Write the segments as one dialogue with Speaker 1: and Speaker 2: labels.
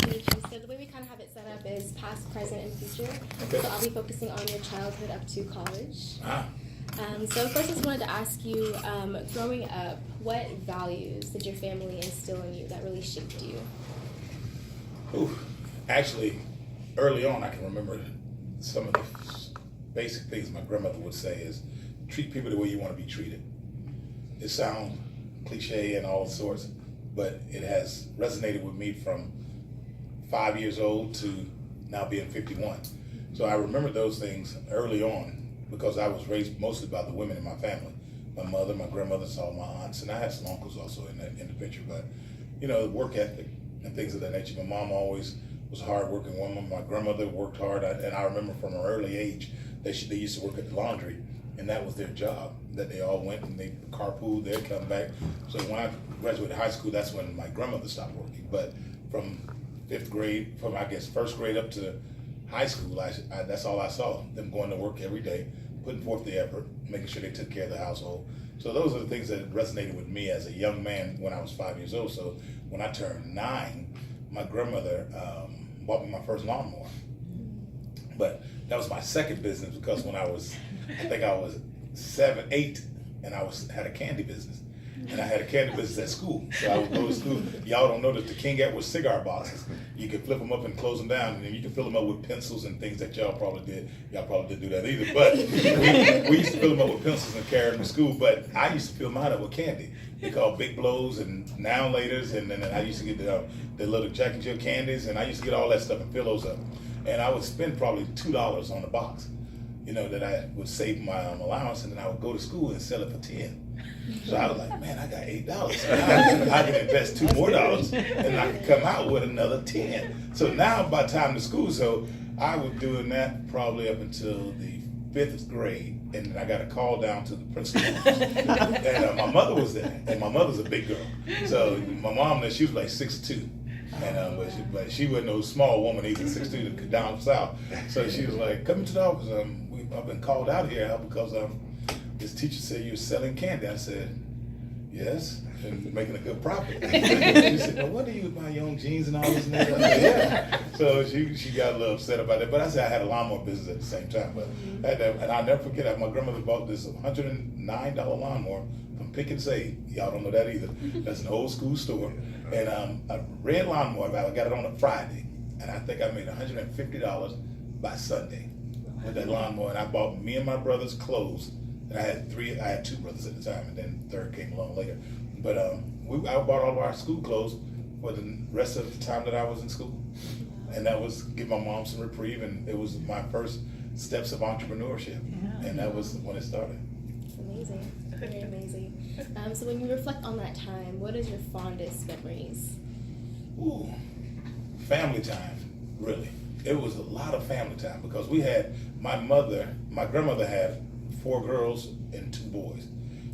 Speaker 1: to meet you. So the way we kind of have it set up is past, present, and future.
Speaker 2: Okay.
Speaker 1: So I'll be focusing on your childhood up to college.
Speaker 2: Ah.
Speaker 1: So first I just wanted to ask you, growing up, what values did your family instill in you that really shaped you?
Speaker 2: Ooh. Actually, early on, I can remember some of the basic things my grandmother would say is, treat people the way you want to be treated. It sounds cliche and all sorts, but it has resonated with me from 5 years old to now being 51. So I remember those things early on because I was raised mostly by the women in my family. My mother, my grandmother, all my aunts, and I had some uncles also in the picture. But, you know, work ethic and things of that nature. My mom always was a hard-working woman. My grandmother worked hard, and I remember from an early age they used to work at the laundry, and that was their job. That they all went and they carpooled, they'd come back. So when I graduated high school, that's when my grandmother stopped working. But from fifth grade, from I guess first grade up to high school, that's all I saw, them going to work every day, putting forth the effort, making sure they took care of the household. So those are the things that resonated with me as a young man when I was 5 years old. So when I turned 9, my grandmother bought me my first lawnmower. But that was my second business because when I think I was 7, 8, and I had a candy business. And I had a candy business at school. So I would go to school. Y'all don't know that the King Edward cigar boxes, you can flip them up and close them down, and then you can fill them up with pencils and things that y'all probably did. Y'all probably didn't do that either. But we used to fill them up with pencils and carry them to school. But I used to fill mine up with candy. They called Big Blows and Now Laters, and then I used to get the little Jack and Jill candies, and I used to get all that stuff and fill those up. And I would spend probably $2 on the box, you know, that I would save my allowance, and then I would go to school and sell it for 10. So I was like, man, I got $8. I can invest $2 more, and I can come out with another 10. So now by the time to school, so I was doing that probably up until the 5th grade, and then I got a call down to the principal office. And my mother was there, and my mother's a big girl. So my mom, she was like 6'2". And but she wasn't no small woman either, 6'2", down south. So she was like, "Come into the office. I've been called out here because this teacher said you're selling candy." I said, "Yes, and making a good profit." She said, "Well, what do you buy your own jeans and all this and that?" I said, "Yeah." So she got a little upset about that. But I said I had a lawnmower business at the same time. But and I'll never forget that my grandmother bought this $109 lawnmower from Pick and Save. Y'all don't know that either. That's an old school store. And a red lawnmower. I got it on a Friday, and I think I made $150 by Sunday with that lawnmower. And I bought me and my brother's clothes. And I had 2 brothers at the time, and then the third came along later. But I bought all of our school clothes for the rest of the time that I was in school. And that was give my mom some reprieve, and it was my first steps of entrepreneurship. Yeah. And that was when it started.
Speaker 1: It's amazing, very amazing. So when you reflect on that time, what is your fondest memories?
Speaker 2: Ooh, family time, really. It was a lot of family time because we had, my grandmother had 4 girls and 2 boys.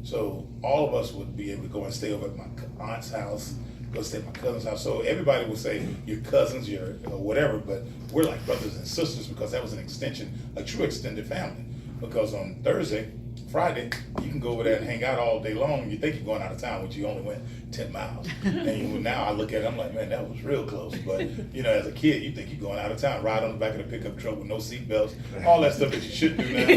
Speaker 2: So all of us would be able to go and stay over at my aunt's house, go stay at my cousin's house. So everybody would say your cousins, or whatever, but we're like brothers and sisters because that was an extension, a true extended family. Because on Friday, you can go over there and hang out all day long. You think you're going out of town, but you only went 10 miles. And now I look at it, I'm like, man, that was real close. But, you know, as a kid, you think you're going out of town, ride on the back of the pickup truck with no seat belts, all that stuff that you shouldn't do now.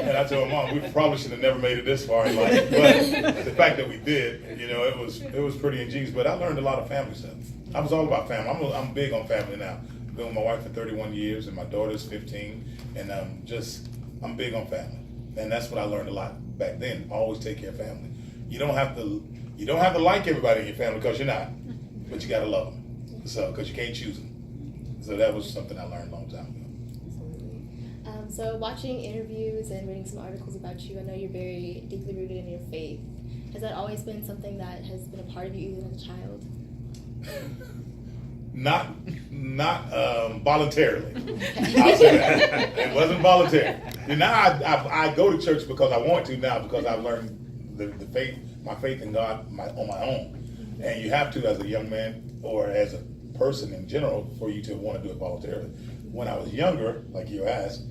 Speaker 2: And I told my mom, we probably should have never made it this far in life. But the fact that we did, you know, it was pretty ingenious. But I learned a lot of family stuff. I was all about family. I'm big on family now. I've been with my wife for 31 years, and my daughter's 15. And I'm big on family. And that's what I learned a lot back then. Always take care of family. You don't have to like everybody in your family because you're not, but you gotta love them. So because you can't choose them. So that was something I learned a long time ago.
Speaker 1: Absolutely. So watching interviews and reading some articles about you, I know you're very deeply rooted in your faith. Has that always been something that has been a part of you even as a child?
Speaker 2: Not voluntarily. I'll say that. It wasn't voluntary. Now I go to church because I want to now because I've learned the faith, my faith in God on my own. And you have to as a young man or as a person in general for you to want to do it voluntarily. When I was younger, like you asked,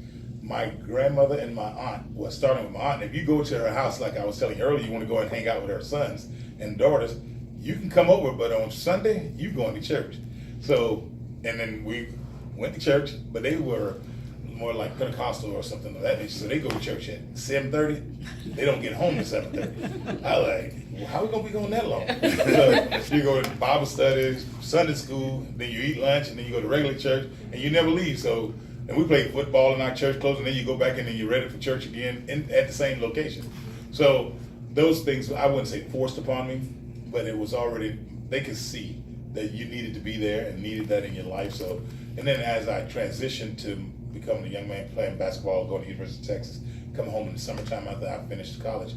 Speaker 2: my grandmother and my aunt, well, starting with my aunt, if you go to her house, like I was telling you earlier, you want to go and hang out with her sons and daughters, you can come over, but on Sunday, you're going to church. So And then we went to church, but they were more like Pentecostal or something like that. So they go to church at 7:30. They don't get home at 7:30. I like, well, how we gonna be going that long? So you go to Bible studies, Sunday school, then you eat lunch, and then you go to regular church, and you never leave. So, and we play football in our church clothes, and then you go back and then you're ready for church again at the same location. So those things, I wouldn't say forced upon me, but it was already, they could see that you needed to be there and needed that in your life. So, and then as I transitioned to becoming a young man playing basketball, going to the University of Texas, come home in the summertime after I finished college,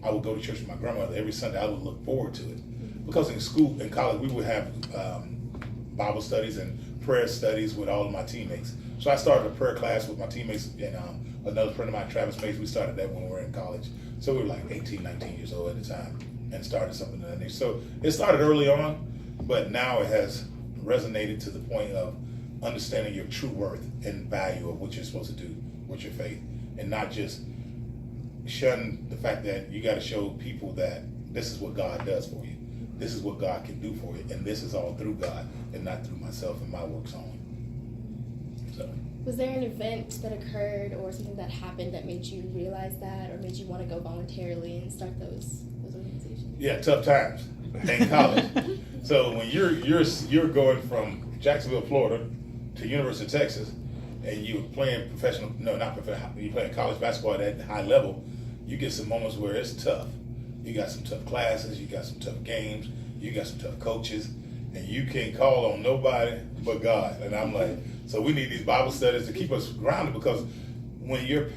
Speaker 2: I would go to church with my grandmother every Sunday. I would look forward to it because in school, in college, we would have Bible studies and prayer studies with all of my teammates. So I started a prayer class with my teammates and another friend of mine, Travis Mays. We started that when we were in college. So we were like 18, 19 years old at the time and started something like that. So it started early on, but now it has resonated to the point of understanding your true worth and value of what you're supposed to do with your faith, and not just shun the fact that you got to show people that this is what God does for you. This is what God can do for you, and this is all through God and not through myself and my works only. So,
Speaker 1: was there an event that occurred or something that happened that made you realize that, or made you want to go voluntarily and start those organizations?
Speaker 2: Yeah, tough times in college. So when you're going from Jacksonville, Florida, to University of Texas, and you're playing you're playing college basketball at that high level, you get some moments where it's tough. You got some tough classes, you got some tough games, you got some tough coaches, and you can't call on nobody but God. And I'm like, so we need these Bible studies to keep us grounded, because when you're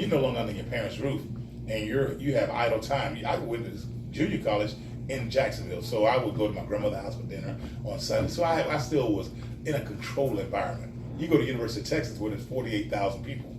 Speaker 2: no longer under your parents' roof and you have idle time. I went to junior college in Jacksonville, so I would go to my grandmother's house for dinner on Sunday. So I still was in a controlled environment. You go to University of Texas where there's 48,000 people,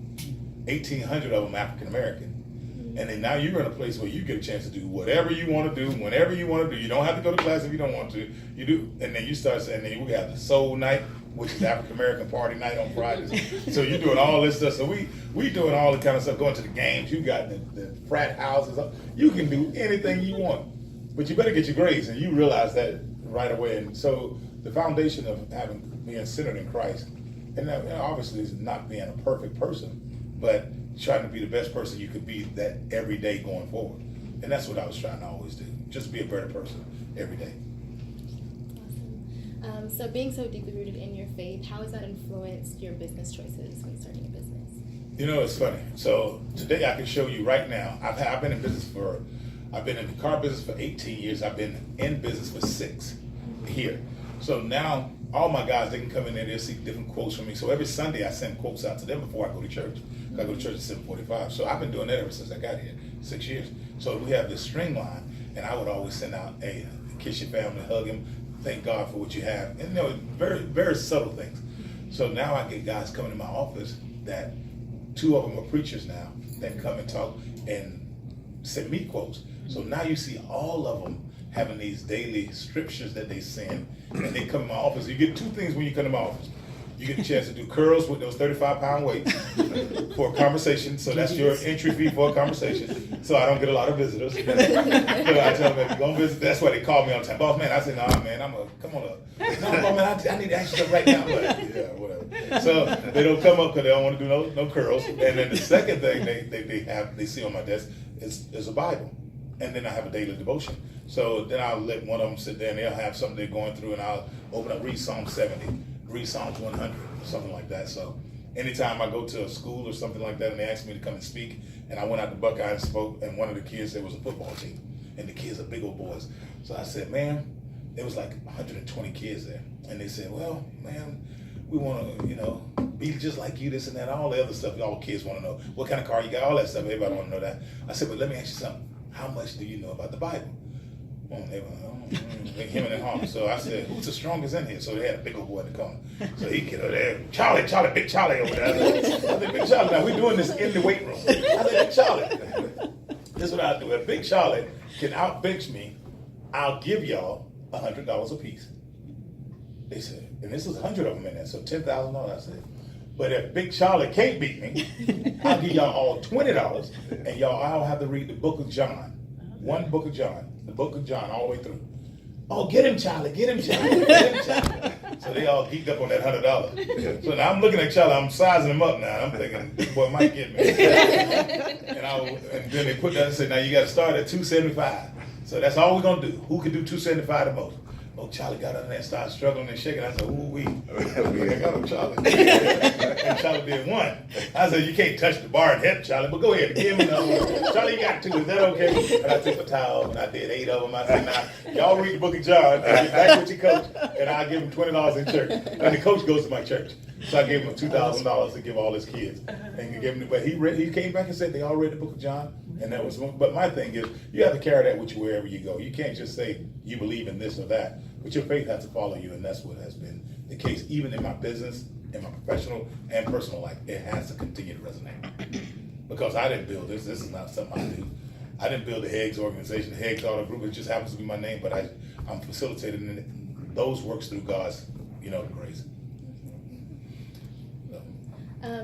Speaker 2: 1,800 of them African American, and then now you're in a place where you get a chance to do whatever you want to do, whenever you want to do. You don't have to go to class if you don't want to. You do, and then you start saying, then we have the Soul Night, which is African American Party Night on Fridays. So you're doing all this stuff. So we doing all the kind of stuff, going to the games. You got the frat houses. You can do anything you want, but you better get your grades, and you realize that right away. And so the foundation of being centered in Christ, and that, obviously is not being a perfect person, but trying to be the best person you could be that every day going forward. And that's what I was trying to always do, just be a better person every day.
Speaker 1: Awesome. So being so deeply rooted in your faith, how has that influenced your business choices when starting a business?
Speaker 2: You know, it's funny. So today I can show you right now, I've been in the car business for 18 years. I've been in business for 6 here. So now all my guys, they can come in there, they'll see different quotes from me. So every Sunday I send quotes out to them before I go to church. I go to church at 7:45. So I've been doing that ever since I got here, 6 years. So we have this string line, and I would always send out, hey, kiss your family, hug him, thank God for what you have. And very, very subtle things. So now I get guys coming to my office that 2 of them are preachers now that come and talk and send me quotes. So now you see all of them having these daily scriptures that they send, and they come to my office. You get 2 things when you come to my office. You get a chance to do curls with those 35-pound weights for a conversation. So that's your entry fee for a conversation. So I don't get a lot of visitors. So I tell them, if you're going to visit, that's why they call me all the time. Boss man, I say, nah, man, come on up. No, boss man, I need to ask you something right now. But yeah, whatever. So they don't come up because they don't want to do no curls. And then the second thing they see on my desk is a Bible. And then I have a daily devotion. So then I'll let one of them sit there and they'll have something they're going through, and I'll open up, read Psalm 70, read Psalms 100, or something like that. So anytime I go to a school or something like that and they ask me to come and speak, and I went out to Buckeye and spoke, and one of the kids, there was a football team, and the kids are big old boys. So I said, man, there was like 120 kids there. And they said, well, man, we want to, be just like you, this and that, all the other stuff. All kids want to know what kind of car you got, all that stuff. Everybody want to know that. I said, but let me ask you something. How much do you know about the Bible? They were him and their home. So I said, who's the strongest in here? So they had a big old boy in the corner. So he get over there, Charlie, Big Charlie over there. I said, Big Charlie, now we're doing this in the weight room. I said, Big Charlie, this is what I'll do. If Big Charlie can outbench me, I'll give y'all $100 a piece. They said, and this was 100 of them in there, so $10,000. I said, but if Big Charlie can't beat me, I'll give y'all all $20, and y'all all have to read the book of John. One book of John, the book of John, all the way through. Oh, get him, Charlie, get him, Charlie, get him, Charlie. So they all geeked up on that $100. So now I'm looking at Charlie, I'm sizing him up now. I'm thinking, this boy might get me. and then they put that and said, now you got to start at $275. So that's all we're going to do. Who can do $275 the most? Oh, Charlie got under there and started struggling and shaking. I said, ooh, I got him, Charlie. And Charlie did one. I said, you can't touch the bar and hit Charlie, but go ahead, give him another one. Charlie, you got two, is that okay? And I took a towel and I did 8 of them. I said, now, y'all read the book of John, and get back with your coach, and I'll give him $20 in church. And the coach goes to my church. So I gave him $2,000 to give all his kids. And he gave him, but he came back and said they all read the book of John. And that was one. But my thing is, you have to carry that with you wherever you go. You can't just say you believe in this or that, but your faith has to follow you, and that's what has been the case, even in my business, in my professional and personal life. It has to continue to resonate because I didn't build this. This is not something I do. I didn't build the Heggs organization, the Heggs Auto Group. It just happens to be my name, but I'm facilitating it. Those works through God's, grace.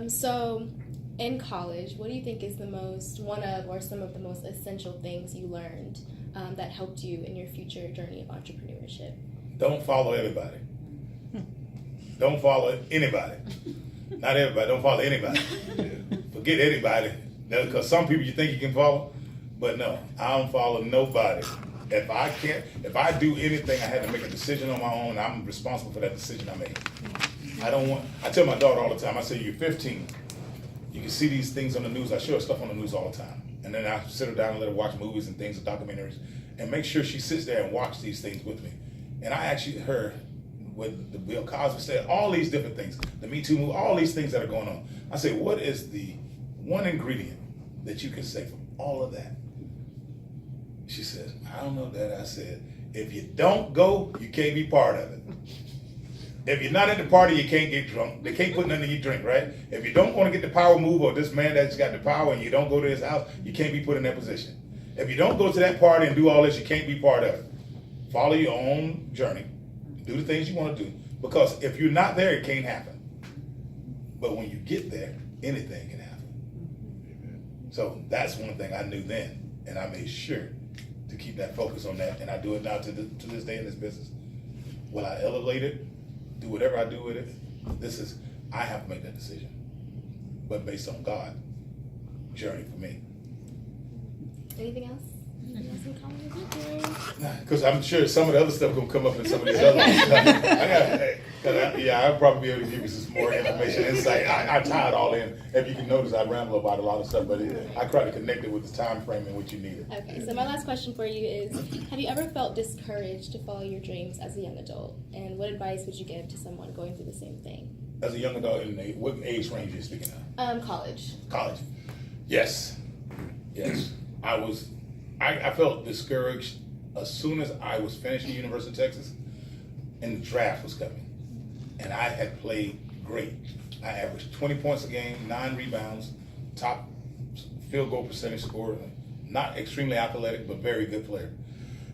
Speaker 1: So in college, what do you think is one of or some of the most essential things you learned that helped you in your future journey of entrepreneurship?
Speaker 2: Don't follow everybody. Don't follow anybody. Not everybody. Don't follow anybody. Forget anybody. Because some people you think you can follow, but no, I don't follow nobody. If I do anything, I had to make a decision on my own. I'm responsible for that decision I made. I tell my daughter all the time, I say, you're 15. You can see these things on the news. I show her stuff on the news all the time. And then I sit her down and let her watch movies and things and documentaries and make sure she sits there and watches these things with me. And I actually heard what the Bill Cosby said, all these different things, the Me Too movement, all these things that are going on. I say, what is the one ingredient that you can say from all of that? She says, I don't know that. I said, if you don't go, you can't be part of it. If you're not at the party, you can't get drunk. They can't put nothing in your drink, right? If you don't want to get the power move or this man that's got the power and you don't go to his house, you can't be put in that position. If you don't go to that party and do all this, you can't be part of it. Follow your own journey. Do the things you want to do. Because if you're not there, it can't happen. But when you get there, anything can happen. So that's one thing I knew then. And I made sure to keep that focus on that. And I do it now to this day in this business. Will I elevate it? Do whatever I do with it, I have to make that decision. But based on God's journey for me.
Speaker 1: Anything else?
Speaker 2: Because I'm sure some of the other stuff gonna come up in some of these other ones. I'll probably be able to give you some more information, insight. I tie it all in. If you can notice, I ramble about a lot of stuff, but I try to connect it with the time frame in which you need it.
Speaker 1: Okay, so my last question for you is, have you ever felt discouraged to follow your dreams as a young adult? And what advice would you give to someone going through the same thing?
Speaker 2: As a young adult, what age range are you speaking of?
Speaker 1: College.
Speaker 2: College. Yes. I felt discouraged as soon as I was finishing University of Texas and the draft was coming. And I had played great. I averaged 20 points a game, 9 rebounds, top field goal percentage scorer, not extremely athletic, but very good player.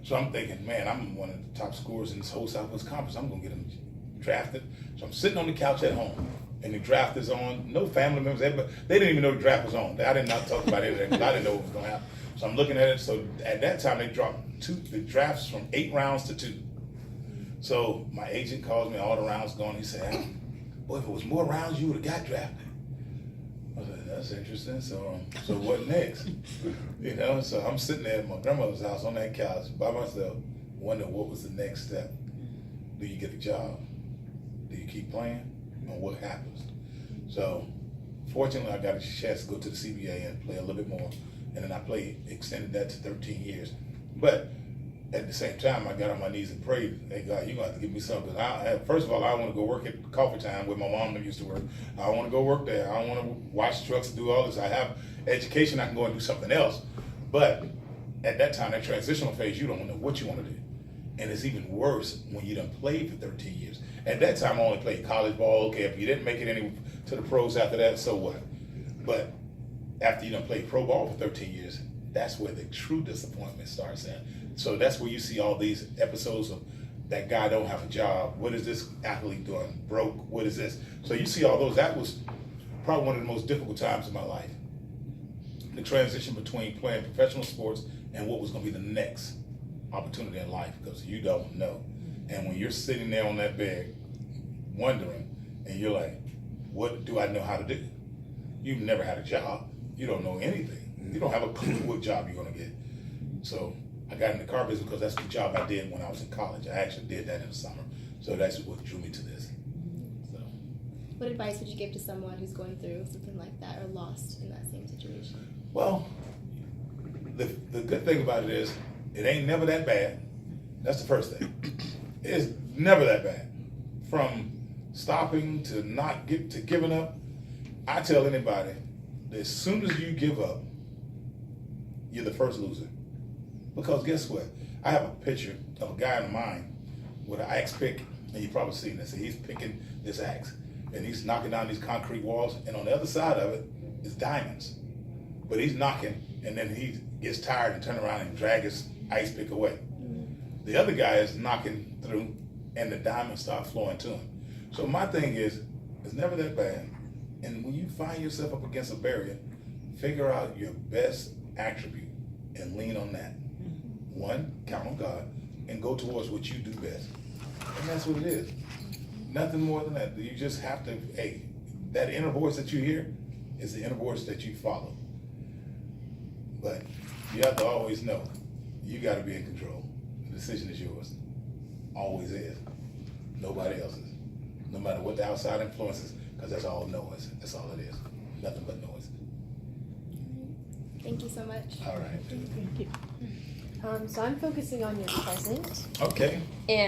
Speaker 2: So I'm thinking, man, I'm one of the top scorers in this whole Southwest Conference. I'm gonna get him drafted. So I'm sitting on the couch at home and the draft is on. No family members, everybody, they didn't even know the draft was on. I did not talk about anything because I didn't know what was gonna happen. So I'm looking at it. So at that time, they dropped the drafts from 8 rounds to 2. So my agent calls me, all the rounds going. He said, boy, if it was more rounds, you would have got drafted. I said, that's interesting. So what next? So I'm sitting there at my grandmother's house on that couch by myself, wondering what was the next step. Do you get a job? Do you keep playing? And what happens? So fortunately, I got a chance to go to the CBA and play a little bit more. And then extended that to 13 years. But at the same time, I got on my knees and prayed, hey God, you're gonna have to give me something. First of all, I want to go work at Coffee Time where my mom used to work. I want to go work there. I want to wash trucks and do all this. I have education, I can go and do something else. But at that time, that transitional phase, you don't know what you want to do. And it's even worse when you done played for 13 years. At that time, I only played college ball. Okay, if you didn't make it to the pros after that, so what? But after you done played pro ball for 13 years, that's where the true disappointment starts in. So that's where you see all these episodes of that guy don't have a job. What is this athlete doing? Broke. What is this? So you see all those. That was probably one of the most difficult times in my life. The transition between playing professional sports and what was going to be the next opportunity in life, because you don't know. And when you're sitting there on that bed, wondering, and you're like, what do I know how to do? You've never had a job. You don't know anything. You don't have a clue what job you're gonna get. So I got in the car business because that's the job I did when I was in college. I actually did that in the summer. So that's what drew me to this. So,
Speaker 1: What advice would you give to someone who's going through something like that or lost in that same situation?
Speaker 2: well, the good thing about it is it ain't never that bad. That's the first thing. It's never that bad. From stopping to not get to giving up, I tell anybody that as soon as you give up, you're the first loser. Because guess what? I have a picture of a guy in mine with an axe pick, and you've probably seen this. He's picking this axe, and he's knocking down these concrete walls, and on the other side of it is diamonds. But he's knocking, and then he gets tired and turn around and drag his ice pick away. The other guy is knocking through, and the diamonds start flowing to him. So my thing is, it's never that bad. And when you find yourself up against a barrier, figure out your best attribute and lean on that. One, count on God, and go towards what you do best. And that's what it is. Nothing more than that. You just have to, hey, that inner voice that you hear is the inner voice that you follow. But you have to always know, you got to be in control. The decision is yours. Always is. Nobody else's. No matter what the outside influence is, because that's all noise. That's all it is. Nothing but noise.
Speaker 1: Thank you so much.
Speaker 2: All right.
Speaker 3: Thank you. So I'm focusing on your present.
Speaker 2: Okay.
Speaker 3: And